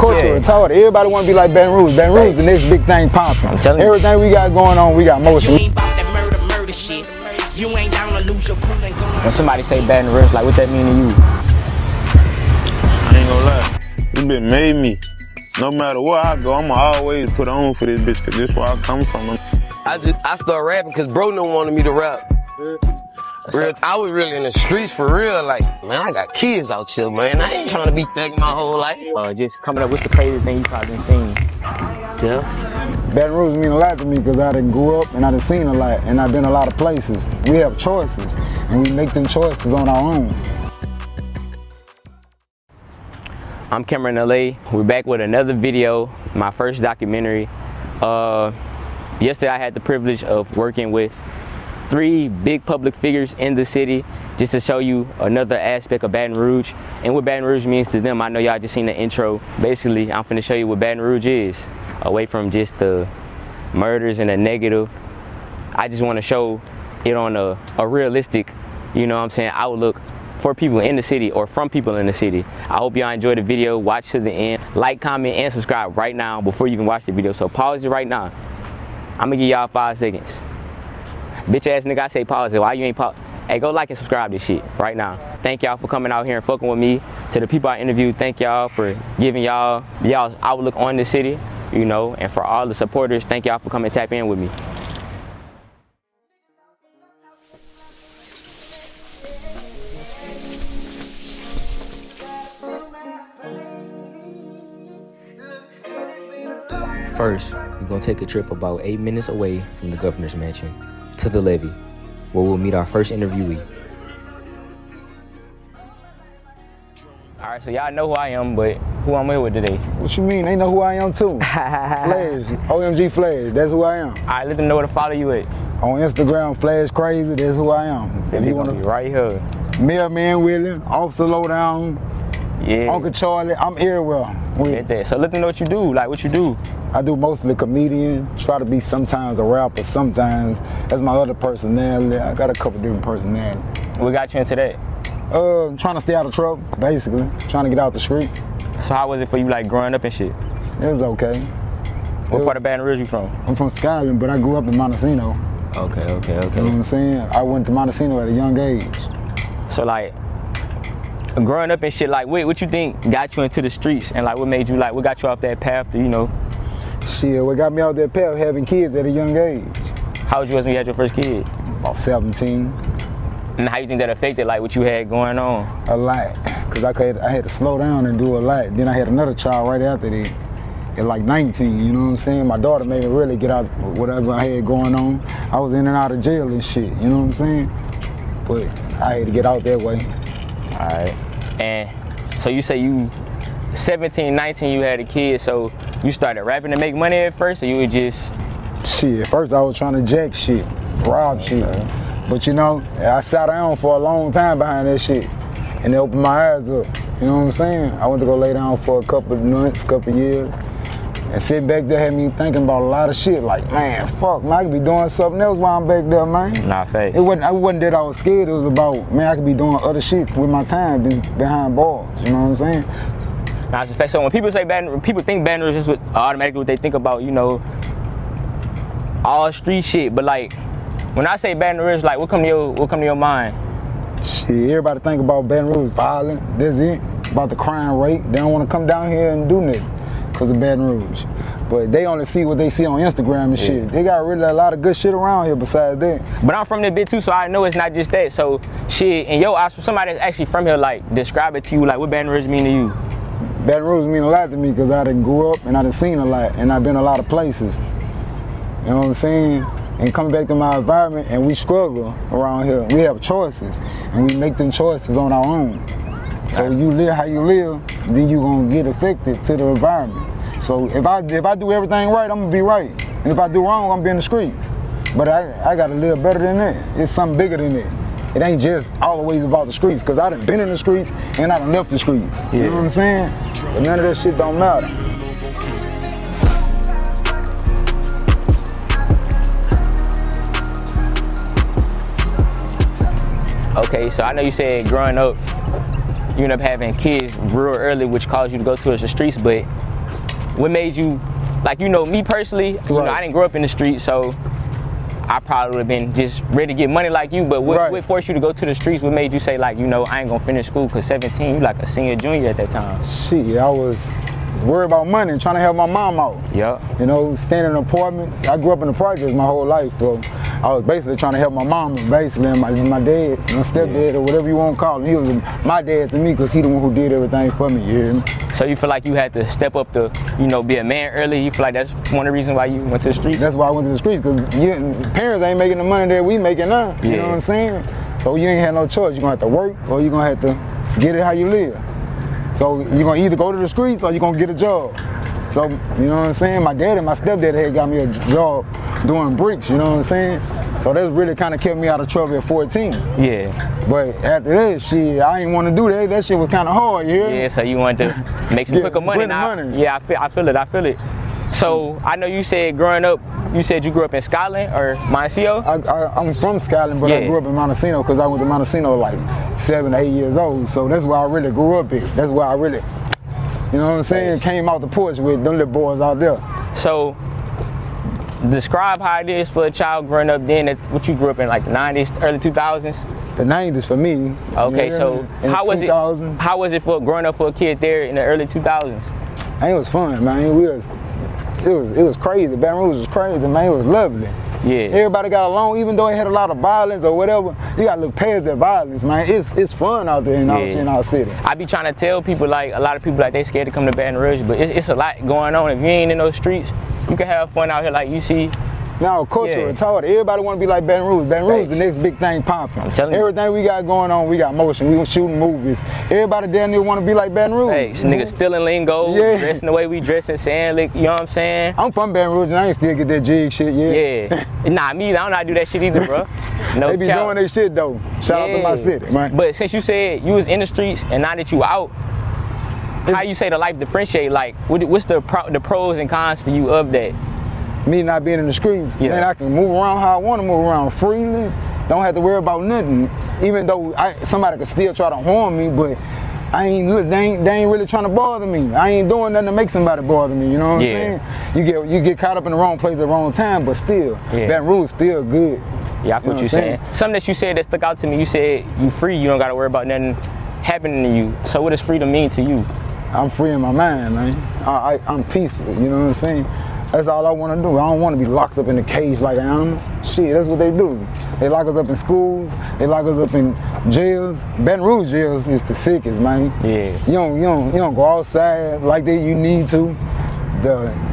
culture retarded. Everybody want to be like Baton Rouge. Baton Rouge is the next big thing popping. I'm telling you. Everything we got going on, we got motion. You ain't about that murder shit. You ain't down to lose your cool and go. When somebody say Baton Rouge, like what that mean to you? I ain't gonna lie. This bitch made me. No matter where I go, I'ma always put on for this bitch, cause this is where I come from. I started rapping because bro no wanted me to rap. Real, I was really in the streets for real, like, man, I got kids out here, man. I ain't trying to be thugging my whole life. Just coming up, what's the craziest thing you probably seen? Yeah. Baton Rouge mean a lot to me because I done grew up and I done seen a lot and I've been a lot of places. We have choices and we make them choices on our own. I'm CameronLA. We're back with another video, my first documentary. Yesterday I had the privilege of working with 3 big public figures in the city just to show you another aspect of Baton Rouge and what Baton Rouge means to them. I know y'all just seen the intro. Basically, I'm finna show you what Baton Rouge is, away from just the murders and the negative. I just want to show it on a realistic, you know what I'm saying, outlook for people in the city or from people in the city. I hope y'all enjoyed the video. Watch to the end. Like, comment, and subscribe right now before you even watch the video. So pause it right now. I'm gonna give y'all 5 seconds. Bitch ass nigga, I say pause it. Why you ain't pause? Hey, go like and subscribe this shit right now. Thank y'all for coming out here and fucking with me. To the people I interviewed, thank y'all for giving y'all's outlook on the city, you know, and for all the supporters, thank y'all for coming tap in with me. First, we're gonna take a trip about 8 minutes away from the governor's mansion to the levee, where we'll meet our first interviewee. All right, so y'all know who I am, but who I'm here with today? What you mean? They know who I am too. Flash, OMG Flash, that's who I am. All right, let them know where to follow you at. On Instagram, Flash Crazy, that's who I am. If you wanna be right here. Mailman Willie, Officer Lowdown, Yeah. Uncle Charlie, I'm everywhere. Get that. So let them know what you do, like what you do. I do mostly comedian, try to be sometimes a rapper, sometimes that's my other personality. I got a couple different personalities. What got you into that? Trying to stay out of trouble, basically. Trying to get out the street. So how was it for you, like growing up and shit? It was okay. What part of Baton Rouge you from? I'm from Skyland, but I grew up in Montesino. Okay. You know what I'm saying? I went to Montesino at a young age. So like, growing up and shit, like what you think got you into the streets and like what made you like, what got you off that path to, you know? Shit, what got me out that path, having kids at a young age. How old you was when you had your first kid? About 17. And how you think that affected like what you had going on? A lot, cause I had to slow down and do a lot. Then I had another child right after that, at like 19, you know what I'm saying? My daughter made me really get out whatever I had going on. I was in and out of jail and shit, you know what I'm saying? But I had to get out that way. All right, and so you say you 17, 19, you had a kid, so you started rapping to make money at first, or you would just? Shit, at first I was trying to jack shit, rob shit. But you know, I sat down for a long time behind that shit, and it opened my eyes up, you know what I'm saying? I went to go lay down for a couple of months, couple of years, and sitting back there had me thinking about a lot of shit, like, man, fuck, man, I could be doing something else while I'm back there, man. Nah, face. It wasn't that I was scared, it was about, man, I could be doing other shit with my time behind bars, you know what I'm saying? Nah, it's a fact. So when people say people think Baton Rouge is automatically what they think about, you know, all street shit. But like, when I say Baton Rouge, like, what come to your mind? Shit, everybody think about Baton Rouge violent. That's it. About the crime rate. They don't want to come down here and do nothing because of Baton Rouge. But they only see what they see on Instagram and shit. They got really a lot of good shit around here besides that. But I'm from that bit too, so I know it's not just that. So shit, and yo, for somebody that's actually from here, like, describe it to you, like, what Baton Rouge mean to you? Baton Rouge mean a lot to me because I done grew up and I done seen a lot and I've been a lot of places. You know what I'm saying? And coming back to my environment, and we struggle around here. We have choices and we make them choices on our own. So you live how you live, then you gonna get affected to the environment. So if I do everything right, I'm gonna be right. And if I do wrong, I'm gonna be in the streets. But I gotta live better than that. It's something bigger than that. It ain't just always about the streets, because I done been in the streets and I done left the streets. You know what I'm saying? But none of that shit don't matter. Okay, so I know you said growing up, you end up having kids real early, which caused you to go towards the streets, but what made you, like, you know, me personally, you know, I didn't grow up in the street, so I probably would have been just ready to get money like you, but what forced you to go to the streets? What made you say, like, you know, I ain't gonna finish school? Because 17, you like a senior, junior at that time. Shit, I was worried about money and trying to help my mom out. Yeah. You know, staying in apartments. I grew up in the projects my whole life, so I was basically trying to help my mom, basically, and my dad, my stepdad, or whatever you want to call him. He was my dad to me because he the one who did everything for me, you hear me? So you feel like you had to step up to, you know, be a man early? You feel like that's one of the reasons why you went to the streets? That's why I went to the streets, because parents ain't making the money that we making now, you know what I'm saying? So you ain't had no choice. You're going to have to work, or you're going to have to get it how you live. So you're going to either go to the streets, or you're going to get a job. So, you know what I'm saying? My dad and my stepdad had got me a job doing bricks, you know what I'm saying? So that's really kind of kept me out of trouble at 14. Yeah. But after that, shit, I didn't want to do that. That shit was kind of hard, you hear me? Yeah, so you wanted to make some quicker money now. Yeah, I feel it. So I know you said growing up, you said you grew up in Scotland or Montecito? I'm from Scotland, but I grew up in Montecito because I went to Montecito like 7, 8 years old. So that's where I really grew up at. That's where I really, you know what I'm saying, came out the porch with them little boys out there. So describe how it is for a child growing up then, what you grew up in, like the 90s, early 2000s? The 90s for me. Okay, so how was it for growing up for a kid there in the early 2000s? It was fun, man. It was crazy. Baton Rouge was crazy, man. It was lovely. Yeah. Everybody got along, even though it had a lot of violence or whatever. You gotta look past that violence, man. It's fun out there in our city. I be trying to tell people, like, a lot of people, like, they scared to come to Baton Rouge, but it's a lot going on. If you ain't in those streets, you can have fun out here, like you see. Now, culture retarded. Everybody want to be like Baton Rouge. Baton Rouge is the next big thing popping. Everything we got going on, we got motion. We shooting movies. Everybody down there want to be like Baton Rouge. Hey, niggas stealing lingo, dressing the way we dressing, saying, like, you know what I'm saying? I'm from Baton Rouge and I ain't still get that jig shit yet. Yeah. Nah, me, I don't know how to do that shit either, bro. No they be doing their shit though. Shout out to my city, man. But since you said you was in the streets and now that you out, how you say the life differentiate? Like, what's the pros and cons for you of that? Me not being in the streets, man, I can move around how I want to move around freely. Don't have to worry about nothing. Even though somebody could still try to harm me, but they ain't really trying to bother me. I ain't doing nothing to make somebody bother me. You know what I'm saying? You get caught up in the wrong place at the wrong time, but still, Baton Rouge still good. Yeah, I feel what you're saying. Something that you said that stuck out to me. You said you free. You don't got to worry about nothing happening to you. So what does freedom mean to you? I'm free in my mind, man. I'm peaceful. You know what I'm saying? That's all I want to do. I don't want to be locked up in a cage like an animal. Shit, that's what they do. They lock us up in schools. They lock us up in jails. Baton Rouge jails is the sickest, man. Yeah. You don't go outside like you need to.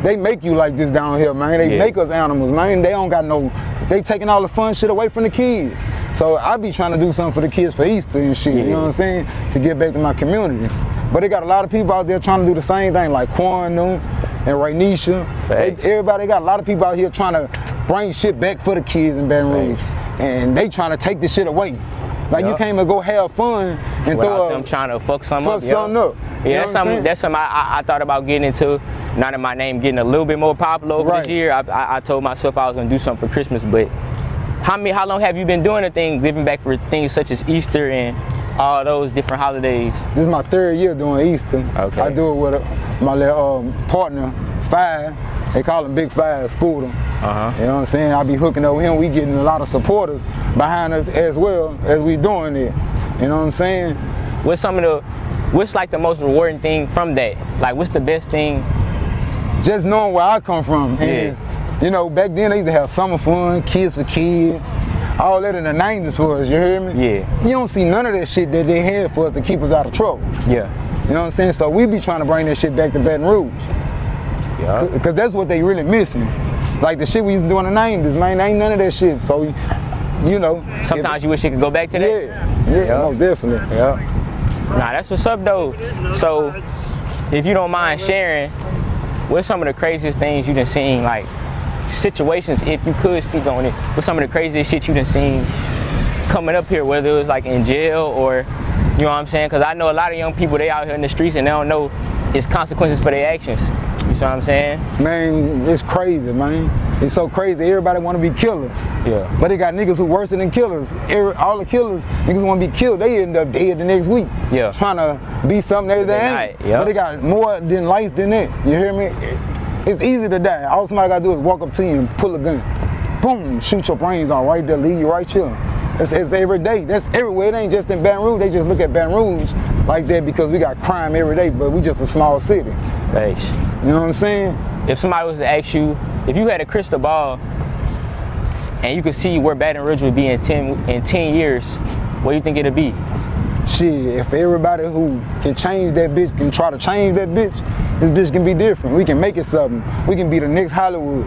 They make you like this down here, man. They make us animals, man. They taking all the fun shit away from the kids. So I be trying to do something for the kids for Easter and shit, you know what I'm saying? To get back to my community. But they got a lot of people out there trying to do the same thing, like Quan and Rainisha. Everybody got a lot of people out here trying to bring shit back for the kids in Baton Rouge. And they trying to take this shit away. Like you can't even go have fun and throw them trying to fuck something up. Yeah, that's something I thought about getting into. Now that my name getting a little bit more popular over this year, I told myself I was gonna do something for Christmas. But how long have you been doing the thing, giving back for things such as Easter and all those different holidays? This is my 3rd year doing Easter. Okay. I do it with my little partner, Five. They call him Big Five, Scooter. You know what I'm saying? I be hooking up with him. We getting a lot of supporters behind us as well as we doing it. You know what I'm saying? What's like the most rewarding thing from that? Like, what's the best thing? Just knowing where I come from. And you know, back then they used to have summer fun, kids for kids. All that in the 90s for us, you hear me? Yeah. You don't see none of that shit that they had for us to keep us out of trouble. Yeah. You know what I'm saying? So we be trying to bring that shit back to Baton Rouge. Yeah. Because that's what they really missing. Like the shit we used to do in the 90s, man, ain't none of that shit. So, you know. Sometimes you wish you could go back to that? Yeah, most definitely. Yeah. Nah, that's what's up though. So, if you don't mind sharing, what's some of the craziest things you done seen, like situations, if you could speak on it, what's some of the craziest shit you done seen coming up here, whether it was like in jail or, you know what I'm saying? Because I know a lot of young people, they out here in the streets and they don't know its consequences for their actions. You see what I'm saying? Man, it's crazy, man. It's so crazy. Everybody want to be killers. Yeah. But they got niggas who worse than killers. All the killers, niggas want to be killed. They end up dead the next week. Yeah. Trying to be something they ain't. Yep. But they got more than life than that. You hear me? It's easy to die. All somebody got to do is walk up to you and pull a gun. Boom, shoot your brains out right there, leave you right here. It's every day. That's everywhere. It ain't just in Baton Rouge. They just look at Baton Rouge like that because we got crime every day, but we just a small city. Thanks. You know what I'm saying? If somebody was to ask you, if you had a crystal ball and you could see where Baton Rouge would be in 10 years, what do you think it'd be? Shit, if everybody who can change that bitch can try to change that bitch, this bitch can be different. We can make it something. We can be the next Hollywood.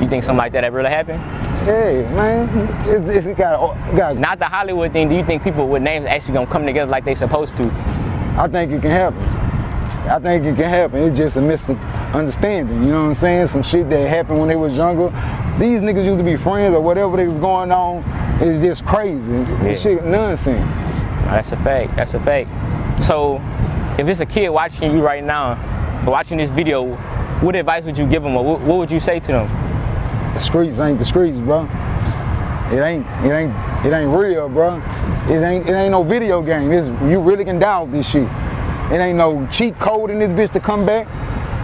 You think something like that ever really happened? Hey, man, it got. Not the Hollywood thing. Do you think people with names actually gonna come together like they supposed to? I think it can happen. I think it can happen. It's just a misunderstanding. You know what I'm saying? Some shit that happened when they was younger. These niggas used to be friends or whatever they was going on. It's just crazy. This shit nonsense. No, that's a fact. That's a fact. So, if it's a kid watching you right now, watching this video, what advice would you give them, or what would you say to them? The streets ain't the streets, bro. It ain't real, bro. It ain't no video game. You really can die with this shit. It ain't no cheat code in this bitch to come back.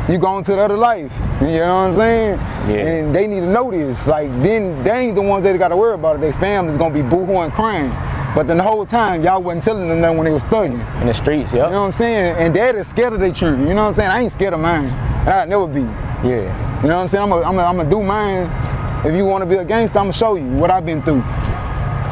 You going to the other life. You know what I'm saying? Yeah. And they need to know this. Like, then they ain't the ones that got to worry about it. Their family's gonna be boo-hooing crying. But then the whole time, y'all wasn't telling them that when they was thugging. In the streets, yeah. You know what I'm saying? And dad is scared of their children. You know what I'm saying? I ain't scared of mine. I'd never be. Yeah. You know what I'm saying? I'm gonna do mine. If you want to be a gangster, I'm gonna show you what I've been through.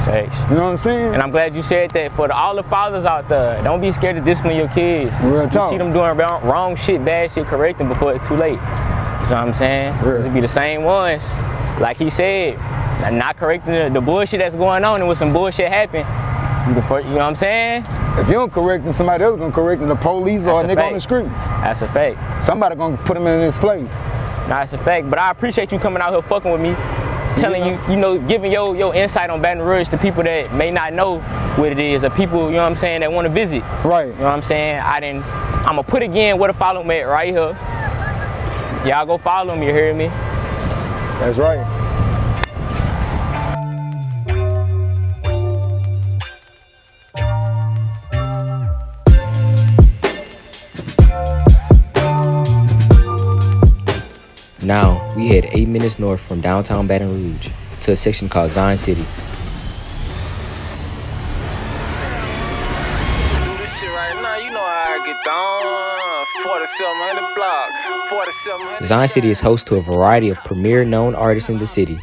Thanks. You know what I'm saying? And I'm glad you said that. For all the fathers out there, don't be scared to discipline your kids. Real You talk. see them doing wrong shit, bad shit, correct them before it's too late. You know what I'm saying? Real. It'll be the same ones. Like he said, not correcting the bullshit that's going on, and when some bullshit happen, you know what I'm saying? If you don't correct them, somebody else gonna correct them, the police or a nigga on the streets. That's a fact. Somebody gonna put them in this place. Nah, that's a fact. But I appreciate you coming out here fucking with me, telling you, giving your insight on Baton Rouge to people that may not know what it is, or people, you know what I'm saying, that want to visit. Right. You know what I'm saying? I'ma put again where to follow me at right here. Y'all go follow me, you hear me? That's right. Now, we head 8 minutes north from downtown Baton Rouge to a section called Zion City. Zion City is host to a variety of premier known artists in the city.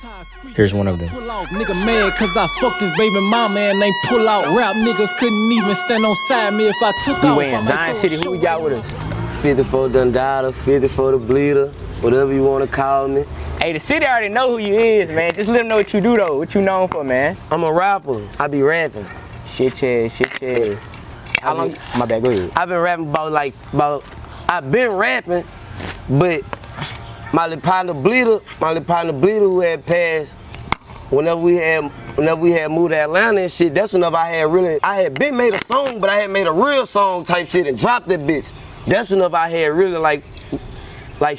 Here's one of them. Nigga mad cause I fucked his baby mama and they pull out rap niggas couldn't even stand on side me if I took off. We in Zion City, who we got with us? 54 Dondada, 54 the bleeder, whatever you want to call me. Hey, the city already know who you is, man. Just let them know what you do though, what you known for, man. I'm a rapper. I be rapping. Shit, yeah. How long? My bad, go ahead. I've been rapping I've been rapping, but my little partner bleeder who had passed, whenever we had moved to Atlanta and shit, that's whenever I had been made a song, but I had made a real song type shit and dropped that bitch. That's whenever I had really like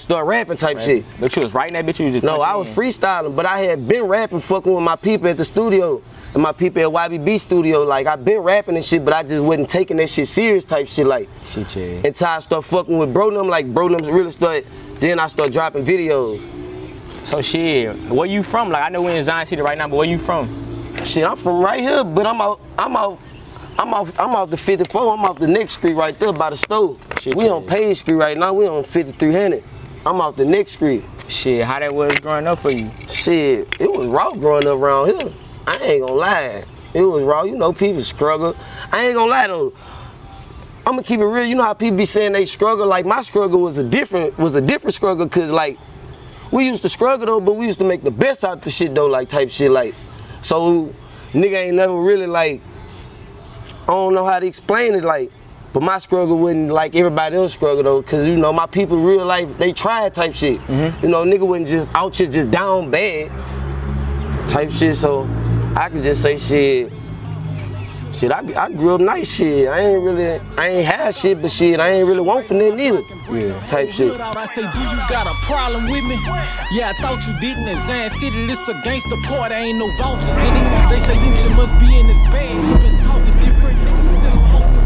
start rapping type shit. But you was writing that bitch, you was just No, I was freestyling, but I had been rapping, fucking with my people at the studio and my people at YBB studio. Like, I been rapping and shit, but I just wasn't taking that shit serious type shit. Like, shit, yeah. until I start fucking with bro them, like bro them really started. Then I start dropping videos. So shit, where you from? Like, I know we're in Zion City right now, but where you from? Shit, I'm from right here, but I'm off the 54. I'm off the next street right there by the store. Shit, we on Page Street right now. We on 5300. I'm off the next street. Shit, how that was growing up for you? Shit, it was raw growing up around here. I ain't gonna lie. It was raw. You know, people struggle. I ain't gonna lie though. I'm gonna keep it real. You know how people be saying they struggle? Like, my struggle was a different struggle, cause like, we used to struggle though, but we used to make the best out the shit though, like type shit like. So, nigga ain't never really like, I don't know how to explain it like, but my struggle wasn't like everybody else struggle though, cause you know, my people real life, they tried type shit. You know, nigga wasn't just out here just down bad type shit, so I could just say shit, Shit, I grew up nice shit. I ain't had shit, but shit, I ain't really want for nothing either. Yeah, type shit. I say, do you got a problem with me? Yeah, I thought you didn't. In Zion City, this a gangster party, ain't no vouchers in it. They say you must be in this bag. You been talking different, niggas still posted.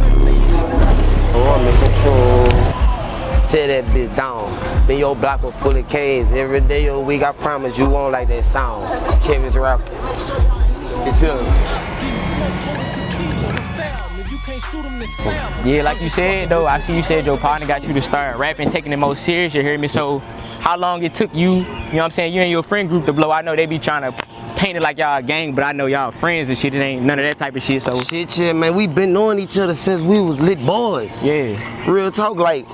Oh, I'm some cool. Tear that bitch down. Been your block with full of K's. Every day of the week, I promise you won't like that sound. Kevin's rap. It's chill. Yeah, like you said though, I see you said your partner got you to start rapping, taking it more serious, you hear me? So how long it took you, you know what I'm saying, you and your friend group to blow? I know they be trying to paint it like y'all a gang, but I know y'all friends and shit, it ain't none of that type of shit, so. Shit, yeah, man, we been knowing each other since we was lit boys. Yeah. Real talk, like,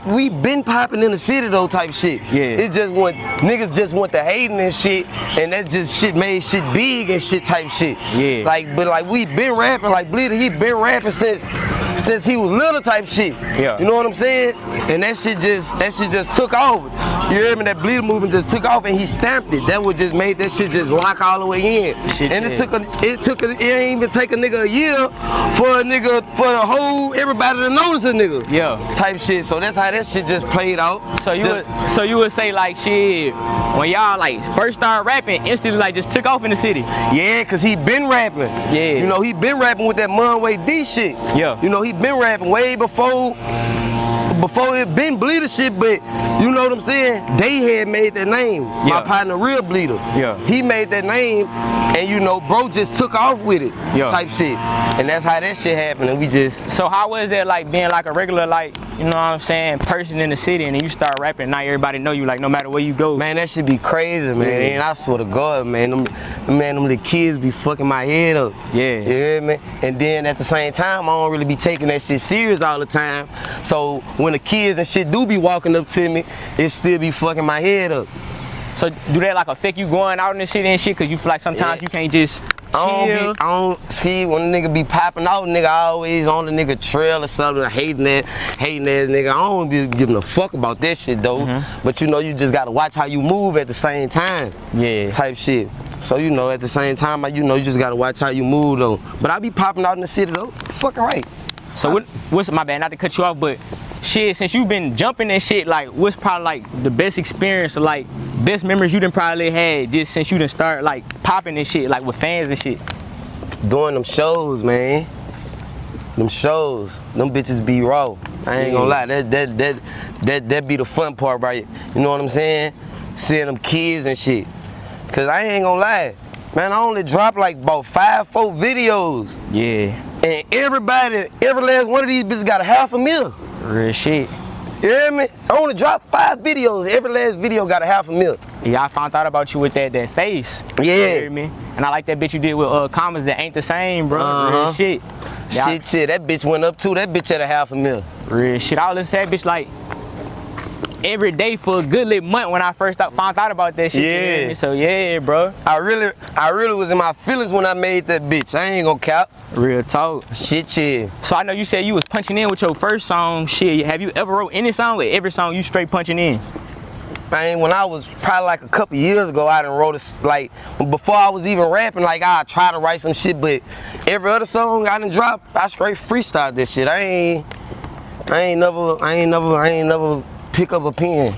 we been popping in the city though type shit. Yeah. It just want, niggas just want the hating and shit, and that just shit made shit big and shit type shit. Yeah. Like, but like we been rapping, like Bleeder, he been rapping since he was little type shit. Yeah. You know what I'm saying? And that shit just took off. You hear me? That Bleeder movement just took off and he stamped it. That would just made that shit just lock all the way in. Shit, and yeah. it ain't even take a nigga a year for the whole everybody to notice a nigga. Yeah. Type shit. So that's how that shit just played out. So you would say like shit, when y'all like first started rapping, instantly like just took off in the city? Yeah, cause he been rapping. Yeah. You know, he been rapping with that Munway D shit. Yeah. You know, he been rapping way before it been Bleeder shit, but you know what I'm saying? They had made that name. Yeah. My partner, Real Bleeder. Yeah. He made that name, and you know, bro just took off with it. Yeah. Type shit. And that's how that shit happened, and we just. So how was that like being like a regular, like, you know what I'm saying, person in the city, and then you start rapping, now everybody know you, like no matter where you go? Man, that shit be crazy, man. Yeah. And I swear to God, man, them little kids be fucking my head up. Yeah. You hear me? And then at the same time, I don't really be taking that shit serious all the time. So when the kids and shit do be walking up to me, it still be fucking my head up. So do that like affect you going out in the city and shit? Cause you feel like sometimes you can't just I don't see when a nigga be popping out, nigga always on the nigga trail or something, hating ass nigga. I don't be giving a fuck about that shit though. But you know, you just gotta watch how you move at the same time. Yeah. Type shit. So you know, at the same time, you know, you just gotta watch how you move though. But I be popping out in the city though. Fucking right. So what's my bad, not to cut you off, but shit, since you've been jumping and shit, like what's probably like the best experience or like best memories you done probably had just since you done start like popping and shit, like with fans and shit? Doing them shows, man. Them shows, them bitches be raw. I ain't gonna lie, that be the fun part, right? You know what I'm saying? Seeing them kids and shit. Cause I ain't gonna lie, man, I only dropped like about 5-4 videos. Yeah. And every last one of these bitches got $500,000. Real shit. You hear me? I only dropped 5 videos. Every last video got $500,000. Yeah, I found out about you with that face. Yeah. You hear me? And I like that bitch you did with comments that ain't the same, bro. Real shit. Yeah, Shit, that bitch went up too. That bitch had $500,000. Real shit. I listen to that bitch like every day for a good little month when I first found out about that shit. Yeah. You hear me? So yeah, bro. I really was in my feelings when I made that bitch. I ain't gonna cap. Real talk. Shit, yeah. So I know you said you was punching in with your first song. Shit, have you ever wrote any song with every song you straight punching in? Man, when I was probably like a couple years ago, I done wrote like before I was even rapping, like I try to write some shit, but every other song I done dropped, I straight freestyle this shit. I ain't never pick up a pen.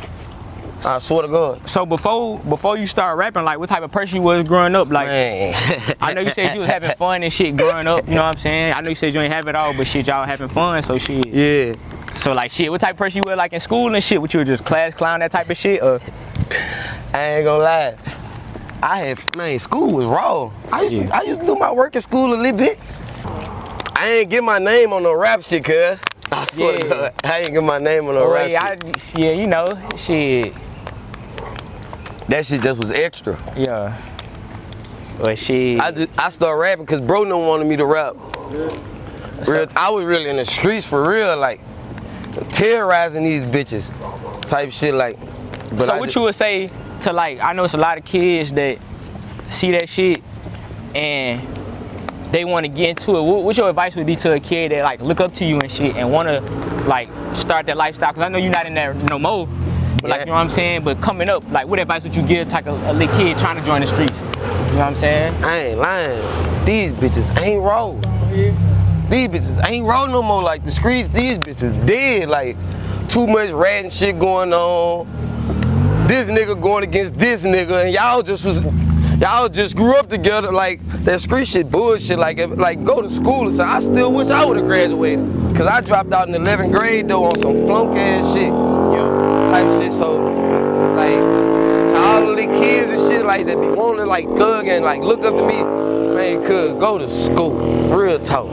I swear to God. So before you start rapping, like what type of person you was growing up? Like, man. I know you said you was having fun and shit growing up, you know what I'm saying? I know you said you ain't have it all, but shit, y'all having fun, so shit. Yeah. So like shit, what type of person you were like in school and shit? What you were just class clown, that type of shit? Or? I ain't gonna lie. School was raw. I used to do my work at school a little bit. I ain't get my name on no rap shit, cuz. I swear to God, I ain't get my name on no rap shit. Yeah, you know, shit. That shit just was extra. Yeah. But shit. I started rapping because bro didn't wanted me to rap. I was really in the streets for real, like terrorizing these bitches, type shit like. But so what you would say to like, I know it's a lot of kids that see that shit and they want to get into it. What your advice would be to a kid that like look up to you and shit and want to like start that lifestyle? Cause I know you're not in there no more, but like, you know what I'm saying? But coming up, like what advice would you give to like a little kid trying to join the streets? You know what I'm saying? I ain't lying. These bitches ain't raw. These bitches ain't rolling no more. Like the streets, these bitches dead. Like too much ratting shit going on. This nigga going against this nigga, and y'all just grew up together. Like that street shit bullshit. Like go to school or something. I still wish I would have graduated, cause I dropped out in the 11th grade though on some flunk ass shit, type shit. So like to all of the kids and shit like that be wanting like thug and like look up to me, man, cuz go to school. Real talk.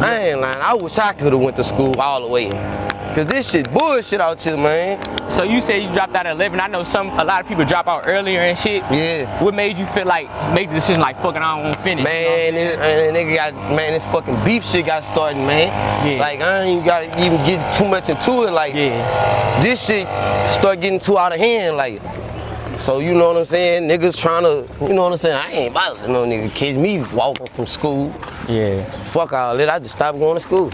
I ain't lying. I wish I could have went to school all the way. Cause this shit bullshit out here, man. So you said you dropped out at 11. I know a lot of people drop out earlier and shit. Yeah. What made you feel like make the decision like fucking I don't want to finish? Man, this fucking beef shit got started, man. Yeah. Like I ain't gotta even get too much into it. Like this shit start getting too out of hand. Like, so you know what I'm saying? Niggas trying to, you know what I'm saying? I ain't about to no nigga catch me walking from school. Yeah. Fuck all that. I just stopped going to school.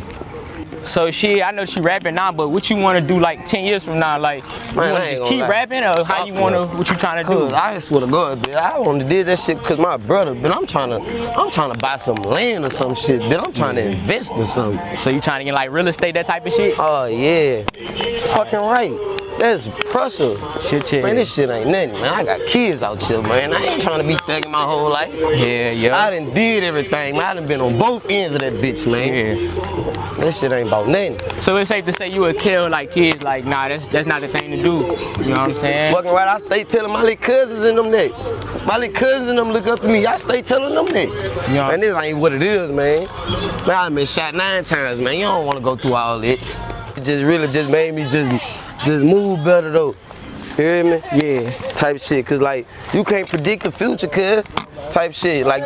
So shit, I know she rapping now, but what you want to do like 10 years from now? Like, you want to just keep rapping, or how you want to? What you trying to do? I swear to God, bitch, I only did that shit because my brother. But I'm trying to buy some land or some shit. Bitch, I'm trying to invest in something. So you trying to get like real estate, that type of shit? Oh yeah, fucking right. That's pressure. Shit. Man, this shit ain't nothing, man. I got kids out here, man. I ain't trying to be thugging my whole life. Yeah. I done did everything, man. I done been on both ends of that bitch, man. Yeah. That shit ain't about nothing. So it's safe to say you would tell like kids like, nah, that's not the thing to do. You know what I'm saying? Fucking right, I stay telling my little cousins and them that. My little cousins and them look up to me. I stay telling them that. Yeah. Man, this ain't what it is, man. Man, I been shot 9 times, man. You don't want to go through all that. It just really just made me just move better though. You hear me? Yeah. Type shit, cause like you can't predict the future, cuz. Type shit. Like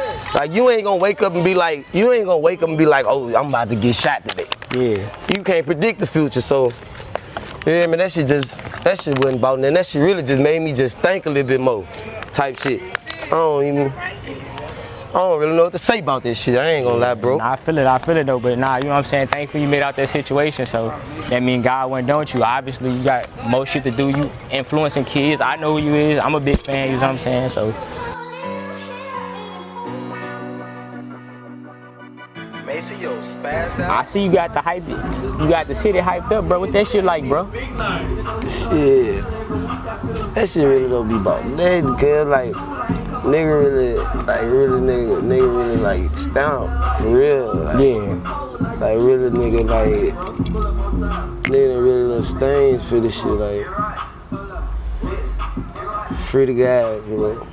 you ain't gonna wake up and be like, oh, I'm about to get shot today. Yeah. You can't predict the future, so you hear me? That shit wasn't about nothing. That shit really just made me just think a little bit more. Type shit. I don't really know what to say about this shit. I ain't gonna lie, bro. Nah, I feel it though, but nah, you know what I'm saying? Thankfully you made out that situation, so that mean God went, don't you? Obviously you got more shit to do. You influencing kids. I know who you is. I'm a big fan, you know what I'm saying? So I see you got the city hyped up, bro. What that shit like, bro? Shit. That shit really don't be about nothing, cuz like nigga really like stamp for real. Like, Yeah. Like really nigga really love stains for this shit, like free the guys, you know.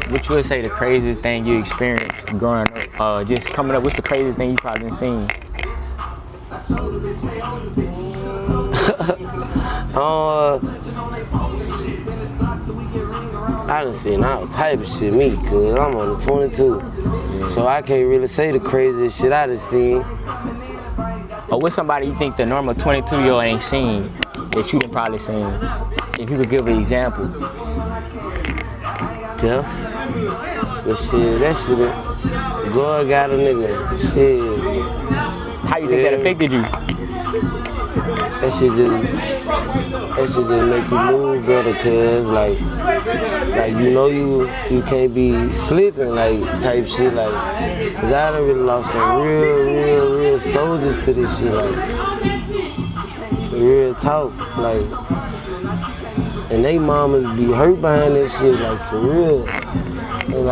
What you would say the craziest thing you experienced growing up, just coming up, what's the craziest thing you probably seen? I done seen all type of shit, me, cuz I'm on the 22. So I can't really say the craziest shit I done seen. Or what's somebody you think the normal 22-year-old ain't seen that you done probably seen? If you could give an example. Death. But shit, that shit, God got a nigga. Shit. How you think that affected you? That shit just make you move better, cuz like you know you can't be slipping like type shit, like, cause I done really lost some real soldiers to this shit, like real talk, like, and they mamas be hurt behind that shit, like for real, and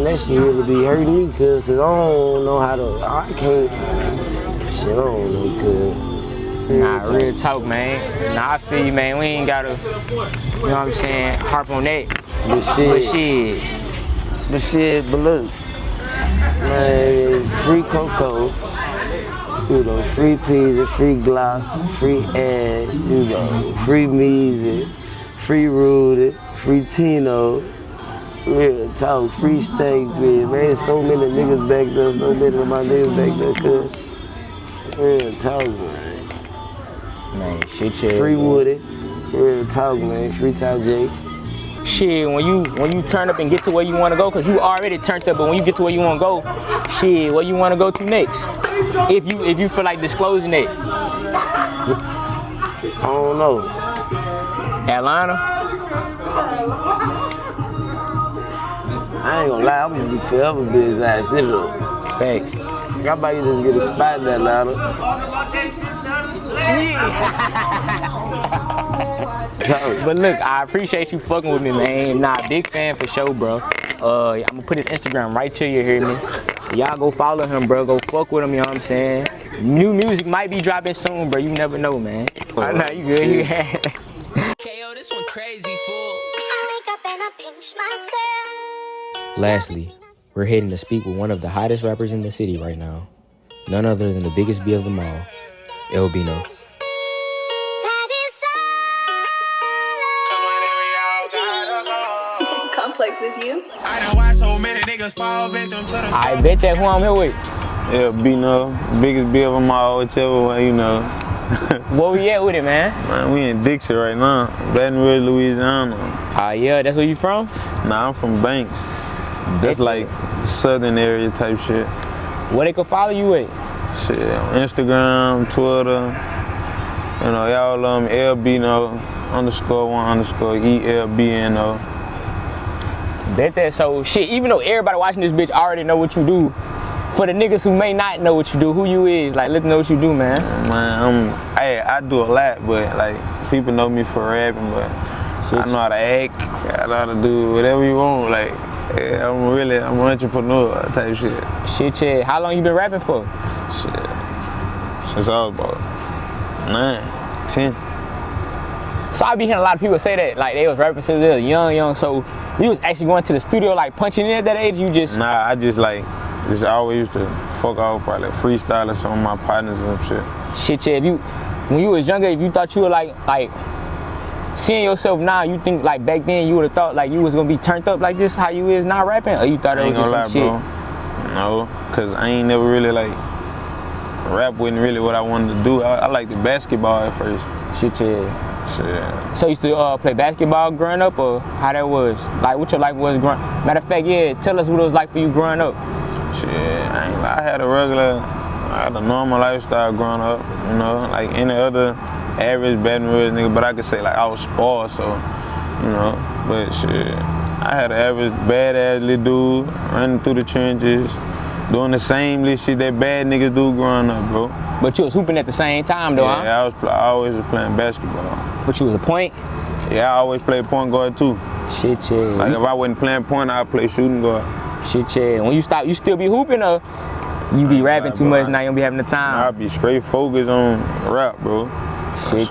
that shit really be hurting me, cuz I don't know how to, I don't know, cuz. Nah, real talk, man. Nah, I feel you, man. We ain't gotta, you know what I'm saying, harp on that. But look, man, free Coco, you know, free pizza, free Glock, free Ash, you know, free Measy, free Rudy, free Tino, real talk, free Steak, man. So many niggas back there, so many of my niggas back there, cuz. Real talk, man. Man, shit, yeah. Free Woody, real talk, man. Free Ty J. Shit, when you turn up and get to where you want to go, cause you already turned up, but when you get to where you want to go, shit, where you want to go to next? If you feel like disclosing it. I don't know. Atlanta. I ain't gonna lie, I'm gonna be forever be his ass. Facts. I about you just get a spot in that ladder. But look, I appreciate you fucking with me, man. Nah, big fan for sure, bro. I'm gonna put his Instagram right here, you hear me? Y'all go follow him, bro. Go fuck with him, you know what I'm saying? New music might be dropping soon, bro. You never know, man. I know you good. You KO, this one crazy, fool. I wake up and I pinch myself. Lastly, we're heading to speak with one of the hottest rappers in the city right now. None other than the biggest B of them all, Elbno. Complex is you. I done watched so many niggas fall victim to the I bet that who I'm here with. Elbno, biggest bill of them all, whichever way, you know. Where we at with it, man? Man, we in Dixie right now, Baton Rouge, Louisiana. Yeah, that's where you from? Nah, I'm from Banks. That's like southern area type shit. Where they can follow you at? Shit, on Instagram, Twitter, you know, y'all Elbno _1_ELBNO. Bet that. So shit, even though everybody watching this bitch already know what you do, for the niggas who may not know what you do, who you is, like, let's know what you do, man. Man, I do a lot, but like people know me for rapping, but I know how to act, I know how to do whatever you want, like yeah, I'm an entrepreneur type shit. Shit. How long you been rapping for? Shit, since I was about 9, 10. So I be hearing a lot of people say that, like, they was rapping since they was young, so you was actually going to the studio, like, punching in at that age, you just... Nah, I just always used to fuck off, probably freestyling some of my partners and shit. Shit, when you was younger, if you thought you were like, seeing yourself now, you think, like, back then you would've thought, like, you was gonna be turned up like this, how you is now rapping, or you thought it was just some shit? Bro. No, cause I ain't never really, like, rap wasn't really what I wanted to do. I liked the basketball at first. Shit. Shit. So you used to play basketball growing up, or how that was? Like, what your life was growing? Matter of fact, yeah, tell us what it was like for you growing up. Shit, I had a normal lifestyle growing up, you know, like any other average Baton Rouge nigga, but I could say like I was spoiled, so, you know, but shit, I had an average badass little dude running through the trenches, doing the same little shit that bad niggas do growing up, bro. But you was hooping at the same time, though, yeah, huh? I always was playing basketball. But you was a point? Yeah, I always played point guard too. Shit. Like if I wasn't playing point, I'd play shooting guard. Shit. When you stop, you still be hooping, or you be rapping too much now, you don't be having the time? I'll be straight focused on rap, bro. Shit.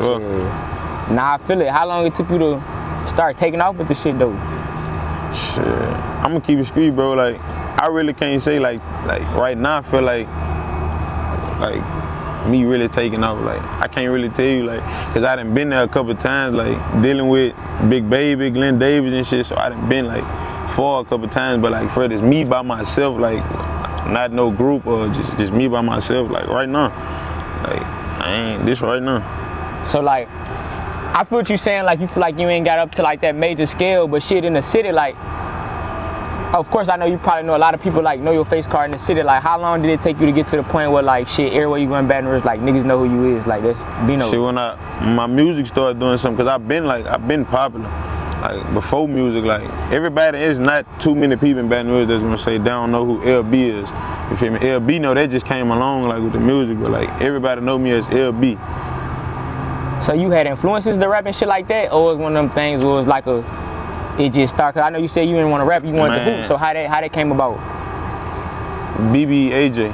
Nah, I feel it. How long it took you to start taking off with the shit, though? Shit, I'm gonna keep it street, bro. Like, I really can't say like right now I feel like me really taking off. Like, I can't really tell you, like, cause I done been there a couple of times, like dealing with Big Baby, Glenn Davis and shit. So I done been like far a couple of times, but like for this me by myself, like not no group or just me by myself. Like right now, like I ain't this right now. So like, I feel what you saying. Like you feel like you ain't got up to like that major scale, but shit in the city, like. Of course, I know you probably know a lot of people like know your face card in the city. Like, how long did it take you to get to the point where like shit, everywhere you go in Baton Rouge, like niggas know who you is? Like that's Bino. Shit, when my music started doing something, cause I've been popular. Like before music, like everybody, it's not too many people in Baton Rouge that's gonna say they don't know who LB is. You feel me? Elbno, that just came along like with the music, but like everybody know me as LB. So you had influences to rap and shit like that, or was one of them things where it was like it just started? Cause I know you said you didn't want to rap, you wanted to hoop. So how that came about? AJ.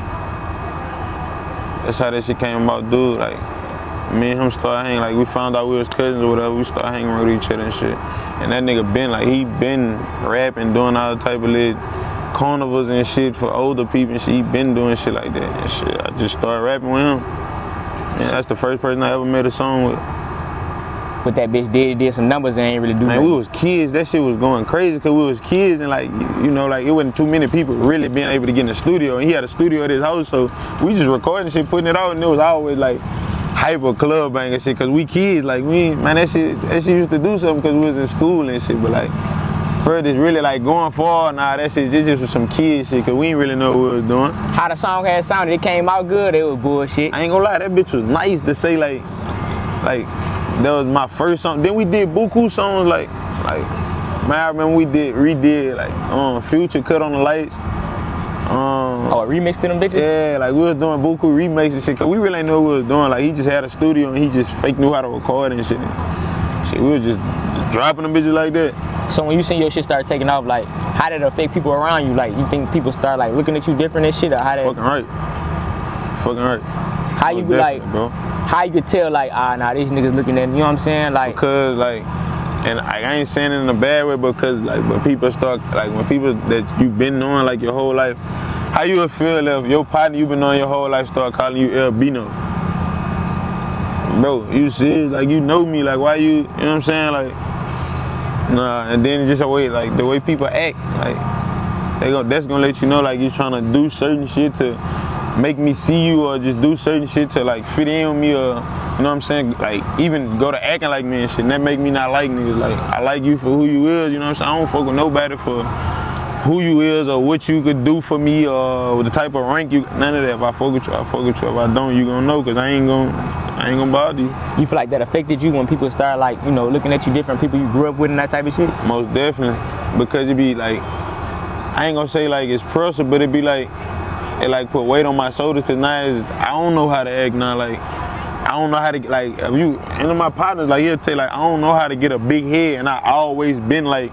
That's how that shit came about, dude. Like me and him started hanging, like we found out we was cousins or whatever. We started hanging with each other and shit. And that nigga he been rapping, doing all type of little carnivals and shit for older people and shit. He been doing shit like that and shit. I just started rapping with him. And that's the first person I ever made a song with. But that bitch did some numbers and ain't really do nothing. Man, we was kids. That shit was going crazy because we was kids and like, you know, like it wasn't too many people really being able to get in the studio. And he had a studio at his house, so we just recording shit, putting it out, and it was always like hyper club bang and shit. Cause we kids, like that shit used to do something because we was in school and shit. But like, further really like going forward, nah, that shit it just was some kid shit because we didn't really know what we was doing. How the song had sounded, it came out good. It was bullshit. I ain't gonna lie, that bitch was nice to say like. That was my first song. Then we did buku songs like man, I remember we redid like Future Cut on the Lights. Oh, a remix to them bitches? Yeah, like we was doing buku remakes and shit, cause we really ain't know what we was doing. Like he just had a studio and he just fake knew how to record and shit. Shit, we was just dropping them bitches like that. So when you seen your shit start taking off, like, how did it affect people around you? Like, you think people start like looking at you different and shit, or how did? Fucking right. Fucking right. How you like, bro? How you could tell like, nah, these niggas looking at me, you know what I'm saying? Like, because like, and I ain't saying it in a bad way, because like when people start, like when people that you've been knowing like your whole life, how you would feel if your partner you've been knowing your whole life start calling you Elbno? Bro, you serious? Like you know me, like why you know what I'm saying? Like, nah, and then just the way people act, like that's gonna let you know like you trying to do certain shit to make me see you, or just do certain shit to like fit in with me, or you know what I'm saying? Like even go to acting like me and shit, and that make me not like niggas. Like I like you for who you is, you know what I'm saying? I don't fuck with nobody for who you is or what you could do for me or the type of rank you, none of that. If I fuck with you, I fuck with you. If I don't, you gonna know, cause I ain't gonna bother you. You feel like that affected you when people start like, you know, looking at you different, people you grew up with and that type of shit? Most definitely, because it be like, I ain't gonna say like it's pressure, but it be like, it like put weight on my shoulders, cause now I don't know how to act now. Like I don't know how to, like, if you, and my partners like he'll tell like I don't know how to get a big head, and I always been like,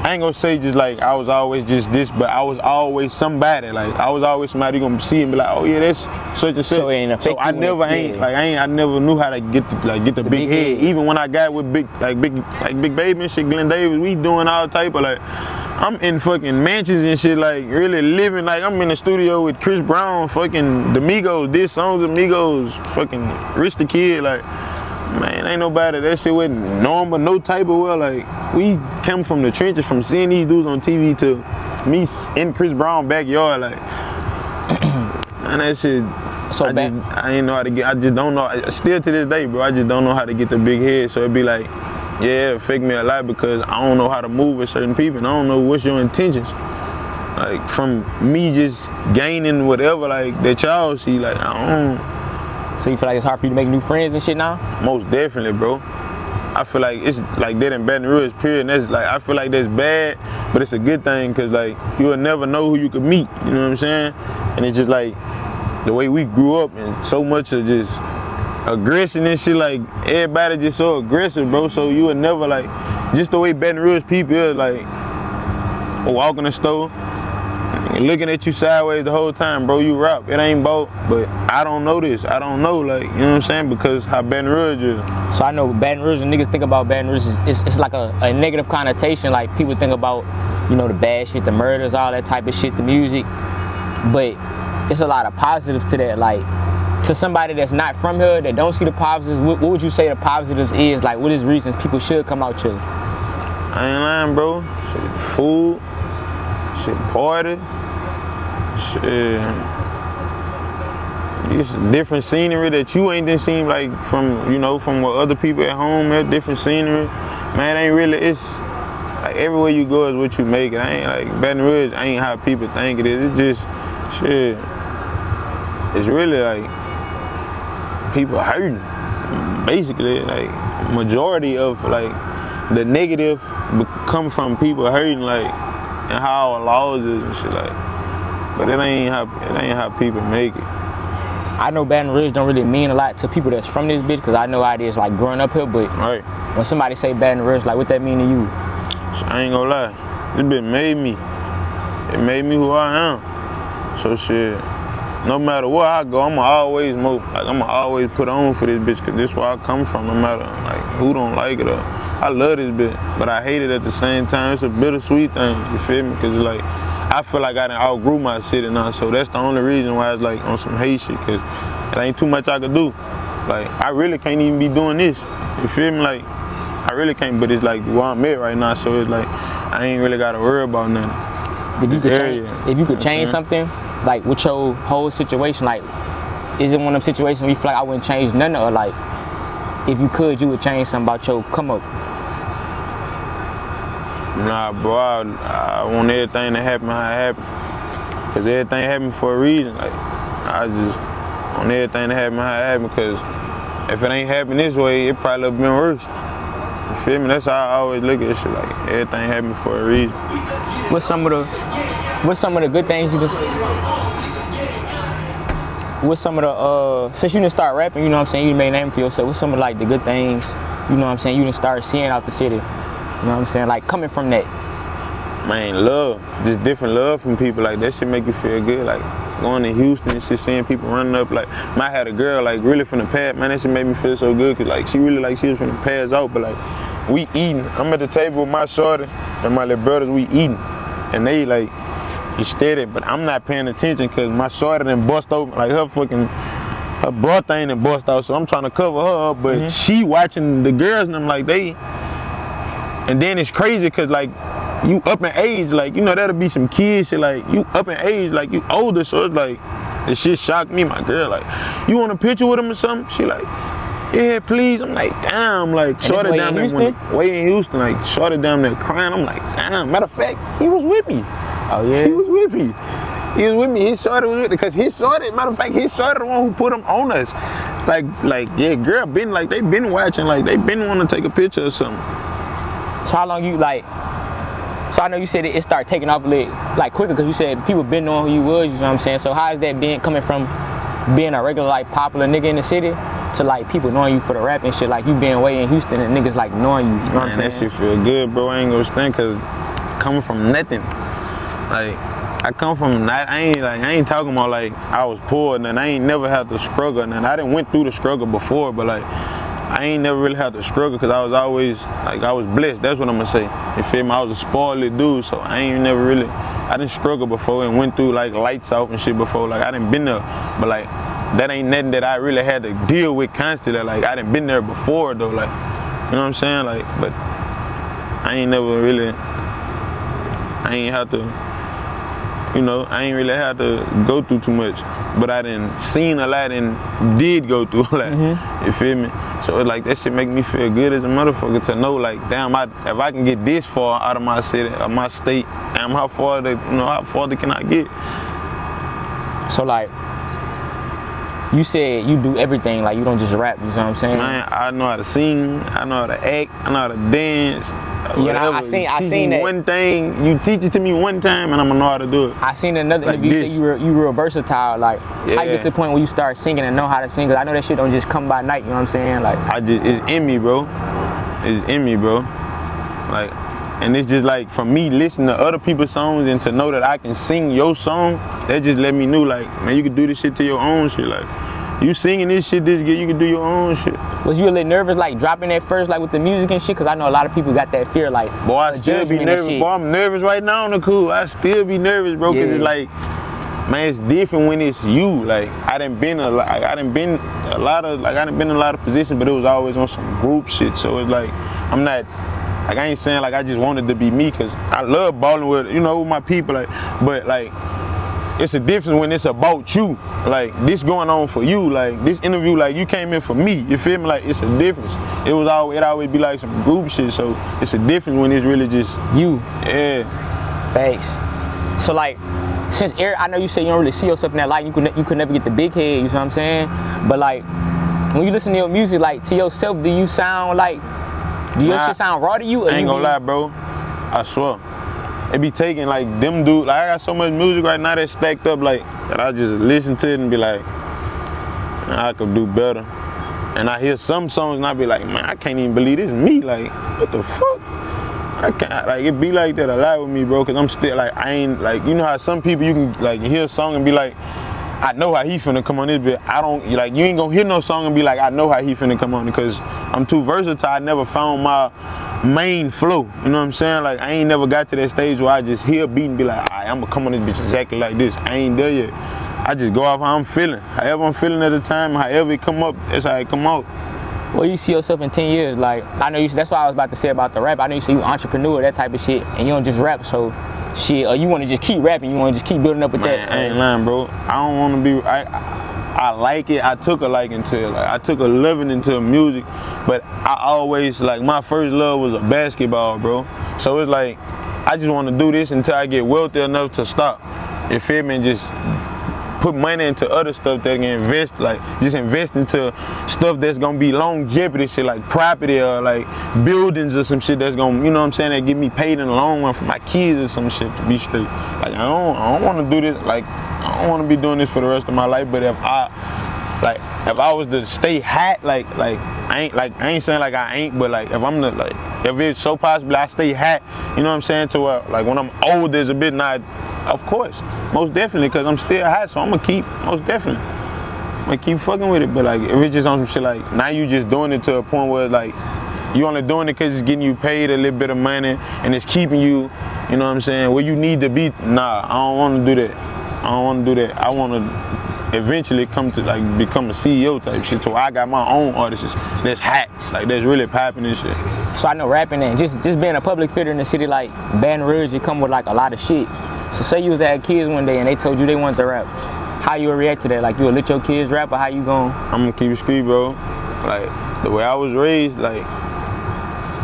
I ain't gonna say just like I was always just this, but I was always somebody. Like I was always somebody you gonna see and be like, oh yeah, that's such and such. So, I never I never knew how to get the big head. Even when I got with big baby and shit, Glenn Davis, we doing all type of like, I'm in fucking mansions and shit, like really living, like I'm in the studio with Chris Brown, fucking the Migos, did songs of Migos, fucking Rich the Kid, like, man, ain't nobody, that shit wasn't normal, no type of well, like, we come from the trenches, from seeing these dudes on TV to me in Chris Brown backyard, like, man, that shit, so I ain't know how to get, I just don't know, still to this day, bro, I just don't know how to get the big head, so it'd be like, yeah, it affect me a lot because I don't know how to move with certain people, and I don't know what's your intentions. Like, from me just gaining whatever, like, that y'all see, like, I don't. So you feel like it's hard for you to make new friends and shit now? Most definitely, bro. I feel like it's like that in Baton Rouge, period. And that's like, I feel like that's bad, but it's a good thing, because like you'll never know who you could meet, you know what I'm saying? And it's just like the way we grew up, and so much of just aggression and shit, like everybody just so aggressive, bro. So you would never, like, just the way Baton Rouge people is, like, walk in the store looking at you sideways the whole time, bro. You rap, it ain't bout, but I don't know this, I don't know, like, you know what I'm saying, because how Baton Rouge is. So I know Baton Rouge, and niggas think about Baton Rouge, it's like a negative connotation, like people think about, you know, the bad shit, the murders, all that type of shit, the music, but it's a lot of positives to that. Like, to somebody that's not from here, that don't see the positives, what would you say the positives is? Like, what is reasons people should come out here? I ain't lying, bro. Shit, food, shit, party, shit. It's different scenery that you ain't done seen, like, from, you know, from what other people at home have, different scenery. Man, it ain't really, it's like everywhere you go is what you make it. I ain't like, Baton Rouge ain't how people think it is. It's just, shit, it's really like, people hurting, basically. Like majority of like the negative come from people hurting, like, and how our laws is and shit, like. But it ain't how people make it. I know Baton Rouge don't really mean a lot to people that's from this bitch, because I know how it is like growing up here, but right. When somebody say Baton Rouge, like, what that mean to you? I ain't gonna lie, this bitch made me. It made me who I am. So shit, no matter where I go, I'ma always put on for this bitch, because this is where I come from, no matter like who don't like it. Or I love this bitch, but I hate it at the same time. It's a bittersweet thing, you feel me? Because like, I feel like I done outgrew my city now, so that's the only reason why it's like on some hate shit, because it ain't too much I could do. Like, I really can't even be doing this, you feel me? Like, I really can't, but it's like where I'm at right now, so it's like, I ain't really gotta worry about nothing. If you could change something, like with your whole situation, like, is it one of them situations where you feel like I wouldn't change nothing, or like, if you could, you would change something about your come up? Nah, bro, I want everything to happen how it happened, because everything happened for a reason. Like, I just want everything to happen how it happened, because if it ain't happened this way, it probably would've been worse. You feel me? That's how I always look at shit, like, everything happened for a reason. What's some of the What's some of the good things you just? What's some of the since you didn't start rapping, you know what I'm saying, you made a name for yourself, what's some of like the good things, you know what I'm saying, you didn't start seeing out the city? You know what I'm saying? Like coming from that. Man, love. Just different love from people. Like that shit make you feel good. Like going to Houston and shit, seeing people running up. Like I had a girl like really from the past. Man, that shit made me feel so good. Cause like she really like she was from the past out. But like we eating. I'm at the table with my shorty and my little brothers. We eating, and they like you steady. But I'm not paying attention cause my shorty done bust open. Like her bra thing done bust out. So I'm trying to cover her up. But she watching the girls and I'm like they. And then it's crazy cause like. You up in age, like, you know, that'll be some kids shit, like, you up in age, like, you older, so it's like, this shit shocked me, my girl, like, you want a picture with him or something? She like, yeah, please. I'm like, damn, like, shorty down there, way in Houston, like, shorty down there crying. I'm like, damn, matter of fact, he was with me. Oh, yeah? He was with me. He was with me, his shorty was with me, because his shorty, matter of fact, his shorty the one who put him on us. Like, yeah, girl, been, like, they been watching, like, they been wanting to take a picture or something. So how long you, like, so I know you said it started taking off like quicker because you said people been knowing who you was, you know what I'm saying? So how is that been coming from being a regular like popular nigga in the city to like people knowing you for the rap and shit, like you being way in Houston and niggas like knowing you, you know what I'm saying? That shit feel good, bro. I ain't gonna stand cause coming from nothing. Like I come from I ain't talking about like I was poor and I ain't never had to struggle and I didn't went through the struggle before, but like I ain't never really had to struggle because I was always, like, I was blessed. That's what I'm gonna say. You feel me? I was a spoiled little dude, so I ain't never really, I didn't struggle before and went through, like, lights off and shit before. Like, I didn't been there. But, like, that ain't nothing that I really had to deal with constantly. Like, I didn't been there before, though. Like, you know what I'm saying? Like, but I ain't never really, I ain't had to, you know, I ain't really had to go through too much. But I done seen a lot and did go through a lot. You feel me? So it's like that shit make me feel good as a motherfucker to know like, damn, if I can get this far out of my city, or my state, damn, how far can I get? So like, you said you do everything, like you don't just rap, you know what I'm saying? Man, I know how to sing, I know how to act, I know how to dance. You know, I seen that. One thing, you teach it to me one time and I'm gonna know how to do it. I seen another like interview say you real versatile, like yeah. how you get to the point where you start singing and know how to sing, cause I know that shit don't just come by night, you know what I'm saying? Like it's in me, bro. It's in me, bro. Like, and it's just like, for me listening to other people's songs and to know that I can sing your song, that just let me know like, man, you can do this shit to your own shit. Like, you singing this shit this good, you can do your own shit. Was you a little nervous like dropping that first, like with the music and shit? Cause I know a lot of people got that fear, like, boy, I still be nervous. Boy, I'm nervous right now on the cool. I still be nervous, bro, cause it's like, man, it's different when it's you. Like, I done been in a lot of positions, but it was always on some group shit. So it's like, I'm not, like, I ain't saying like I just wanted to be me, cause I love balling with, you know, with my people, like, but like, it's a difference when it's about you. Like, this going on for you. Like, this interview, like, you came in for me. You feel me? Like, it's a difference. It always be like some group shit. So it's a difference when it's really just you. Yeah. Thanks. So like, since I know you say you don't really see yourself in that light, you could never get the big head. You know what I'm saying? But like, when you listen to your music, like to yourself, do you sound like? Do your shit sound raw to you? Or I ain't gonna lie, bro. I swear. It be taking like them dude, like I got so much music right now that's stacked up like that I just listen to it and be like, I could do better. And I hear some songs and I be like, man, I can't even believe this is me. Like, what the fuck? I can't, like, it be like that a lot with me, bro, cause I'm still like, I ain't, like, you know how some people you can like hear a song and be like, I know how he finna come on this, but I don't, like, you ain't gonna hear no song and be like, I know how he finna come on, because I'm too versatile. I never found my main flow, you know what I'm saying? Like, I ain't never got to that stage where I just hear a beat and be like, all right, I'm gonna come on this bitch exactly like this. I ain't there yet. I just go off how I'm feeling. However I'm feeling at the time, however it come up, that's how it come out. Well, you see yourself in 10 years, like, I know that's what I was about to say about the rap. I know you say you entrepreneur, that type of shit, and you don't just rap, so shit, or you want to just keep rapping, you want to just keep building up with that. I ain't lying, bro. I don't want to be, I like it. I took a liking to it. Like, I took a loving into music, but I always, like, my first love was a basketball, bro. So it's like, I just want to do this until I get wealthy enough to stop. You feel me? And just put money into other stuff that can invest, like just invest into stuff that's gonna be longevity shit, like property or like buildings or some shit that's gonna, you know what I'm saying, that get me paid in the long run for my kids or some shit to be straight. Like I don't want to do this. Like I don't want to be doing this for the rest of my life. But if I was to stay hot, like I ain't saying like I ain't, but like if I'm the, like if it's so possible I stay hot, you know what I'm saying, to where like when I'm older is a bit not, of course, most definitely, because I'm still hot, so I'm gonna keep, most definitely, I'm gonna keep fucking with it. But like if it's just on some shit like now you just doing it to a point where like you only doing it because it's getting you paid a little bit of money and it's keeping you, you know what I'm saying, where you need to be. Nah, I don't want to do that. I don't want to do that. I want to eventually come to like become a CEO type shit. So I got my own artists that's hot, like that's really popping and shit. So I know rapping and just being a public figure in the city like Baton Rouge, it come with like a lot of shit. So say you was at kids one day and they told you they wanted to rap, how you would react to that? Like you would let your kids rap, or how you gon'? I'm gonna keep it street, bro. Like the way I was raised, like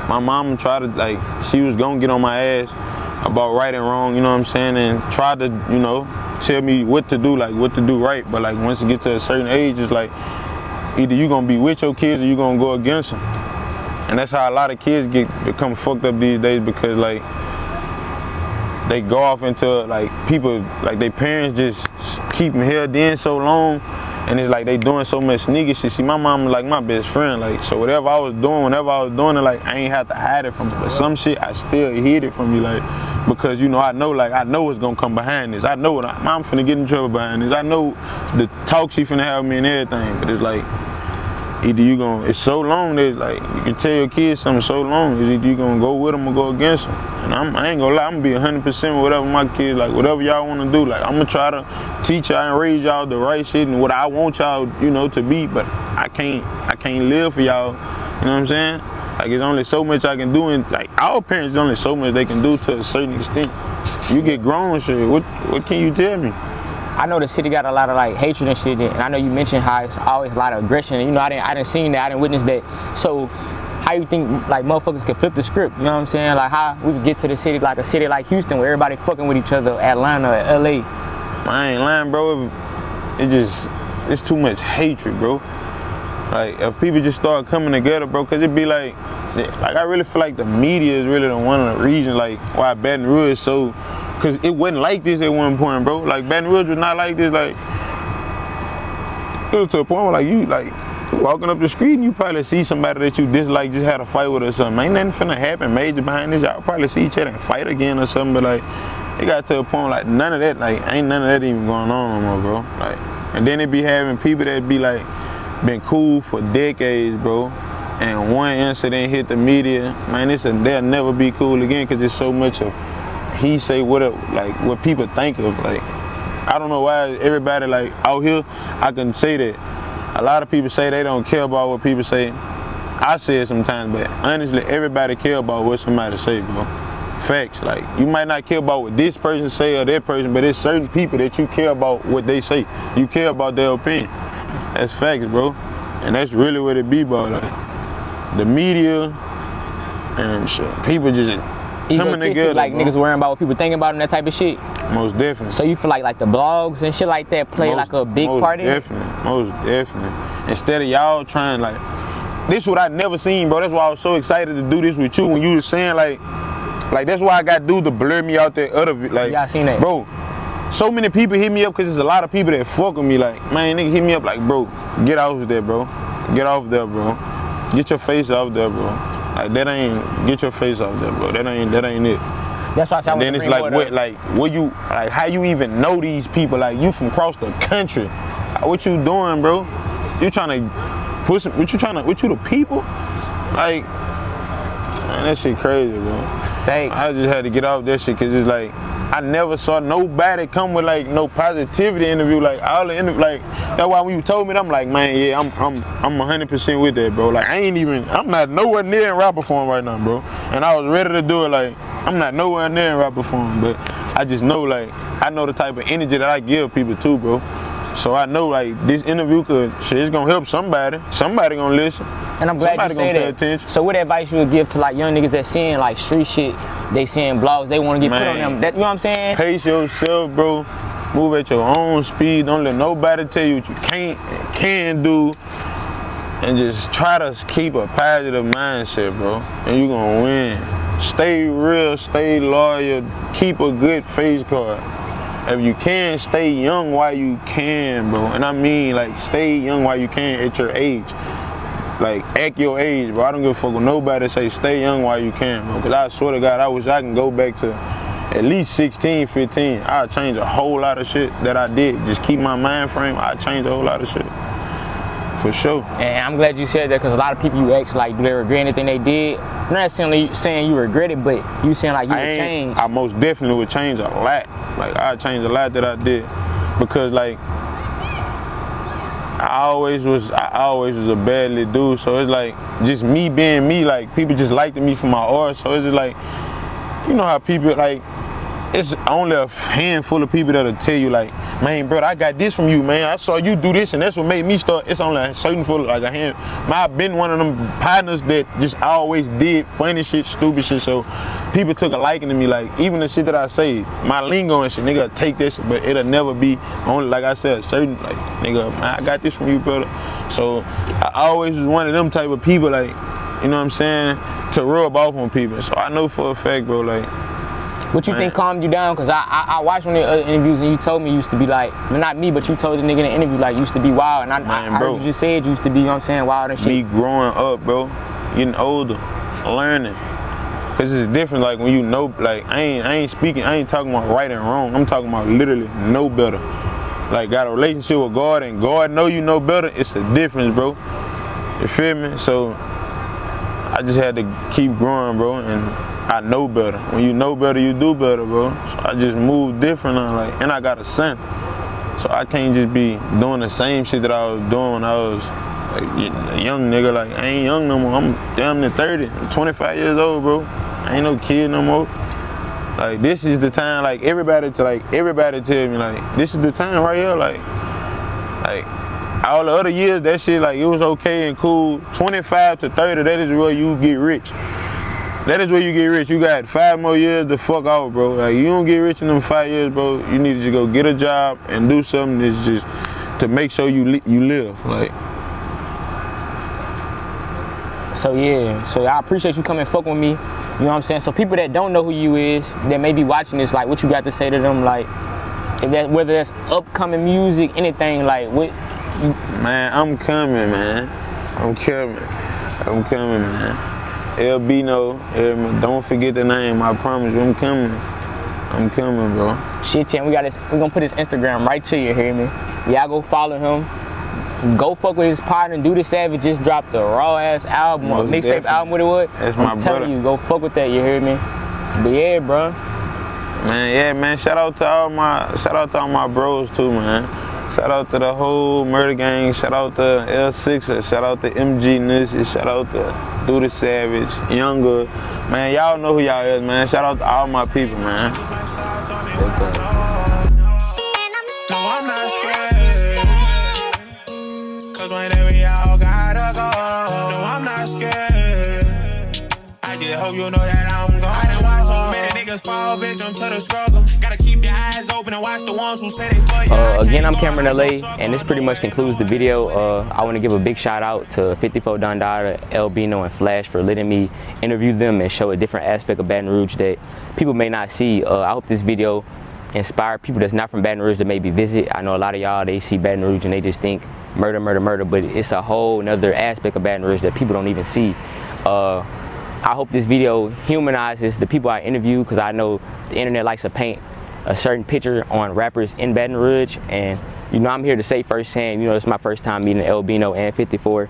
my mama tried to, like, she was gonna get on my ass about right and wrong, you know what I'm saying, and try to, you know, tell me what to do, like what to do right. But like once you get to a certain age, it's like either you gonna be with your kids or you gonna go against them. And that's how a lot of kids become fucked up these days, because like they go off into like people, like their parents just keep them held in so long, and it's like they doing so much sneaky shit. See, my mom was like my best friend, like, so whatever I was doing, whenever I was doing it, like I ain't have to hide it from her. But some shit I still hid it from you, like, because you know I know what's gonna come behind this. I know what I'm finna get in trouble behind this. I know the talk she finna have me and everything. But it's like either you gonna, it's so long that like you can tell your kids something so long, is either you gonna go with them or go against them. And I ain't gonna lie, I'm gonna be 100% with whatever my kids, like whatever y'all wanna do. Like I'm gonna try to teach y'all and raise y'all the right shit and what I want y'all, you know, to be. But I can't live for y'all, you know what I'm saying? Like it's only so much I can do, and like our parents, there's only so much they can do to a certain extent. You get grown shit, what can you tell me? I know the city got a lot of like hatred and shit, and I know you mentioned how it's always a lot of aggression. And, you know, I didn't see that, I didn't witness that. So how you think like motherfuckers could flip the script? You know what I'm saying? Like how we could get to the city, like a city like Houston, where everybody fucking with each other, Atlanta, LA. I ain't lying, bro. It's too much hatred, bro. Like if people just start coming together, bro, cause it be like I really feel like the media is really the one of the reasons like why Baton Rouge is so. Cause it wasn't like this at one point, bro. Like Baton Rouge was not like this. Like it was to a point where like you like walking up the street and you probably see somebody that you dislike just had a fight with or something. Ain't nothing finna happen major behind this. Y'all probably see each other and fight again or something. But like it got to a point like none of that, like ain't none of that even going on no more, bro. Like, and then it be having people that be like been cool for decades, bro. And one incident hit the media, man. They'll never be cool again, cause there's so much of he say what people think of. Like I don't know why everybody like out here, I can say that a lot of people say they don't care about what people say. I say it sometimes, but honestly everybody care about what somebody say, bro. Facts. Like you might not care about what this person say or that person, but there's certain people that you care about what they say. You care about their opinion. That's facts, bro. And that's really what it be about. Like the media and shit, people just coming together, like bro. Niggas worrying about what people thinking about and that type of shit. Most definitely. So you feel like the blogs and shit like that play like a big part in it? Most definitely. Instead of y'all trying like, this is what I never seen, bro. That's why I was so excited to do this with you when you was saying like that's why I got dude to blur me out that other, like, yeah, I seen that. Bro, so many people hit me up because there's a lot of people that fuck with me. Like, man, nigga hit me up like, bro, get off there, bro. Get off there, bro. Get your face off there, bro. Like that ain't, get your face off there, bro. That ain't it. That's why I said. And then it's like what, how you even know these people? Like you from across the country. Like, what you doing, bro? You trying to put some, what you the people? Like, man, that shit crazy, bro. Thanks. I just had to get off that shit because it's like I never saw nobody come with like no positivity interview. Like all the interview, like that's why when you told me that, I'm like, man, yeah, I'm 100% with that, bro. Like I'm not nowhere near in rapper form right now, bro. And I was ready to do it. Like I'm not nowhere near in rapper form, but I just know like I know the type of energy that I give people too, bro. So I know like this interview it's gonna help somebody. Somebody gonna listen. And I'm glad somebody you say gonna that. pay attention. So what advice you would give to like young niggas that seeing like street shit, they seeing blogs, they wanna get put on them. That, you know what I'm saying? Pace yourself, bro. Move at your own speed. Don't let nobody tell you what you can do. And just try to keep a positive mindset, bro. And you're gonna win. Stay real, stay loyal, keep a good face card. If you can, stay young while you can, bro. And I mean, like, stay young while you can at your age. Like, act your age, bro. I don't give a fuck with nobody say stay young while you can, bro. Because I swear to God, I wish I can go back to at least 16, 15. I'll change a whole lot of shit that I did. Just keep my mind frame, I'll change a whole lot of shit. For sure. And I'm glad you said that, because a lot of people you ask, like, do they regret anything they did? I'm not necessarily saying you regret it, but you saying like you would change. I most definitely would change a lot. Like, I'd change a lot that I did. Because, like, I always was a bad little dude. So it's like, just me being me, like, people just liked me for my art. So it's just like, you know how people, like, it's only a handful of people that'll tell you, like, man, bro, I got this from you, man. I saw you do this, and that's what made me start. It's only a certain full, like a hand. I've been one of them partners that just always did funny shit, stupid shit. So people took a liking to me. Like, even the shit that I say, my lingo and shit, nigga, take this shit, but it'll never be only, like I said, certain, like, nigga, man, I got this from you, brother. So I always was one of them type of people, like, you know what I'm saying, to rub off on people. So I know for a fact, bro, like. What you think calmed you down? Because I watched one of the other interviews and you told me you used to be like, not me, but you told the nigga in the interview like you used to be wild. And I heard you just said you used to be, you know what I'm saying, wild and shit. Me growing up, bro, getting older, learning. Cause it's different, like when you know, like I ain't talking about right and wrong. I'm talking about literally know better. Like got a relationship with God and God know you know better, it's a difference, bro. You feel me? So I just had to keep growing, bro, and I know better. When you know better, you do better, bro. So I just move different now, like, and I got a son. So I can't just be doing the same shit that I was doing when I was like a young nigga. Like, I ain't young no more. I'm damn near 30. I'm 25 years old, bro. I ain't no kid no more. Like, this is the time, like, everybody tell me, like, this is the time right here, like, all the other years, that shit, like, it was okay and cool. 25 to 30, that is where you get rich. That is where you get rich. You got 5 more years to fuck off, bro. Like, you don't get rich in them 5 years, bro. You need to just go get a job and do something that's just to make sure you live, like. So yeah, so I appreciate you coming and fuck with me. You know what I'm saying? So people that don't know who you is, that may be watching this, like, what you got to say to them, like, if that, whether that's upcoming music, anything, like, what? Man, I'm coming, man. I'm coming, man. Elbno, don't forget the name, I promise you, I'm coming, bro. Shit, Tim, we're gonna put his Instagram right to you, hear me? Y'all go follow him. Go fuck with his partner, Do the Savage just dropped a raw ass album, or mixtape album, what it was. That's my brother. I'm telling you, go fuck with that, you hear me? But yeah, bro. Man, yeah, man, shout out to all my bros too, man. Shout out to the whole murder gang, shout out to L6er, shout out to MG Nissy, shout out to Do the Savage, Younger. Man, y'all know who y'all is, man. Shout out to all my people, man. No, I'm not scared. Cause whenever y'all gotta go, no, I'm not scared. I just hope you know that I'm gone. I done watched so many niggas fall victim to the struggle. Gotta keep your eyes open and watch the ones who say they for you. Again, I'm CameronLA, and this pretty much concludes the video. I want to give a big shout out to 54 Don Dada, Elbno, and Flash for letting me interview them and show a different aspect of Baton Rouge that people may not see. I hope this video inspired people that's not from Baton Rouge to maybe visit. I know a lot of y'all, they see Baton Rouge and they just think murder, murder, murder, but it's a whole nother aspect of Baton Rouge that people don't even see. I hope this video humanizes the people I interview, because I know the internet likes to paint a certain picture on rappers in Baton Rouge, and you know I'm here to say firsthand, you know, it's my first time meeting Elbno and 54.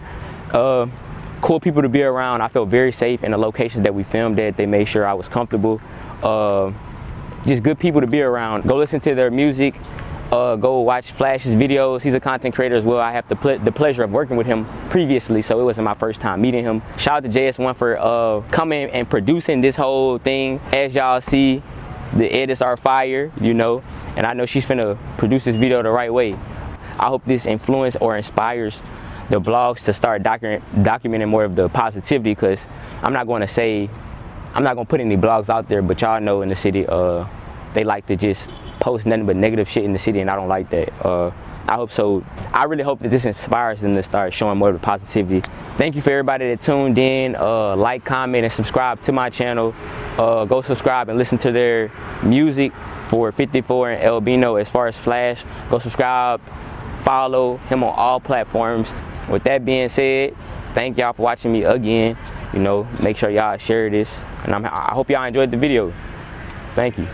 Cool people to be around. I felt very safe in the locations that we filmed at. They made sure I was comfortable. Just good people to be around. Go listen to their music. Go watch Flash's videos. He's a content creator as well. I have the pleasure of working with him previously, so it wasn't my first time meeting him. Shout out to JS1 for coming and producing this whole thing. As y'all see, the edits are fire, you know, and I know she's finna produce this video the right way. I hope this influences or inspires the vlogs to start documenting more of the positivity, because I'm not gonna put any blogs out there, but y'all know in the city, they like to just post nothing but negative shit in the city, and I don't like that. I hope so. I really hope that this inspires them to start showing more of the positivity. Thank you for everybody that tuned in. Like, comment, and subscribe to my channel. Go subscribe and listen to their music for 54 and Elbno. As far as Flash, go subscribe, follow him on all platforms. With that being said, thank y'all for watching me again. You know, make sure y'all share this, and I hope y'all enjoyed the video. Thank you.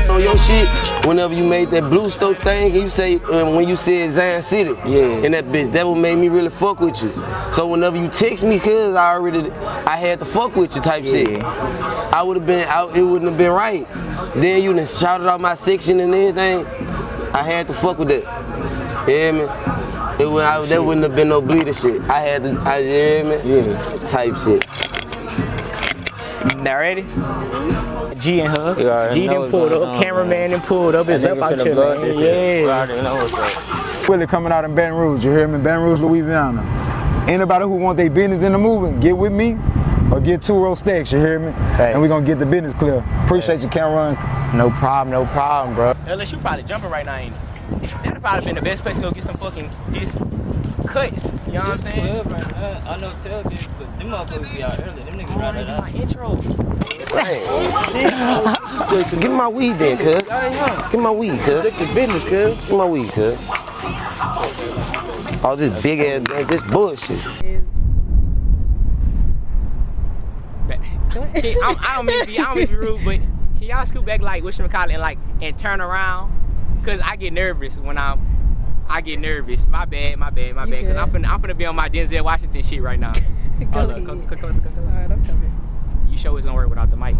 So your shit, whenever you made that blue stove thing, you say when you said Zion City, and that bitch, that what made me really fuck with you. So whenever you text me, cause I had to fuck with you type shit. I would have been out, it wouldn't have been right. Then you done shouted out my section and everything. I had to fuck with that. You hear me? There wouldn't have been no bleeder shit. I had to, you hear me? Yeah. Type shit. Now ready? G and her. G done pulled up, cameraman done pulled up, it's up out here, man. Yeah. Really coming out in Baton Rouge, you hear me? Baton Rouge, Louisiana. Anybody who want their business in the movement, get with me or get 2 row stacks, you hear me? Thanks. And we're gonna get the business clear. Appreciate you, Cameron. No problem, bro. Unless you probably jumping right now, ain't you? That'd probably been the best place to go get some fucking just cuts. You know what I'm saying? I know tell you, but them motherfuckers be out early. Them niggas right My intro. Give me my weed then, cuz. Give me my weed, cuz. Look at business, cuz. Give me my weed, cuz. All this big ass, man, this bullshit. I don't mean to be rude, but can y'all scoot back like whatchamacallit and turn around? Cause I get nervous when I get nervous. My bad. Cause I'm finna be on my Denzel Washington shit right now. Go ahead. Come. Alright, I'm coming. You sure it's gonna work without the mic?